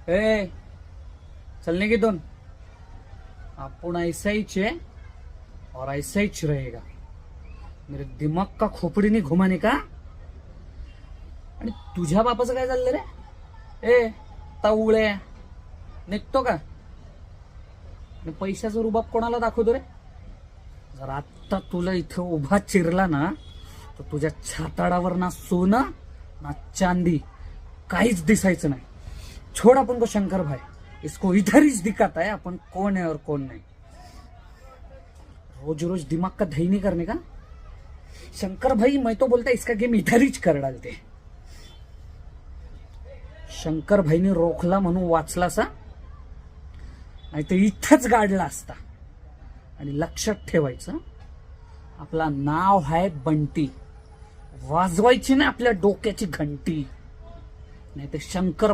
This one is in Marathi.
ए चलने की दोन अपन ऐसा ही है और ऐसा ही रहेगा. मेरे दिमाग का खोपड़ी नहीं घुमाने का. आणि तुझ्या बापाचं काय चाललं रे? ए तावळे निघतो का? आणि पैशाचा रुबाब कोणाला दाखवतो रे? जर आत्ता तुला इथे उभा चिरला ना तर तुझ्या छाताडावर ना सोनं ना चांदी काहीच दिसायचं नाही. छोड़ अपन को शंकर भाई, इसको इधर ही दिखाता है अपन कौन है और कौन नहीं. रोज रोज दिमाग का दही नहीं करने का. शंकर भाई मैं तो बोलता इसका गेम इधर ही कर डालते. शंकर भाईने रोखला म्हणून वाचला सा, नाही तर इथंच गाडला असता. आणि लक्षात ठेवायचं आपला नाव आहे बंटी. वाजवायची ना आपल्या डोक्याची घंटी, नाही तर शंकर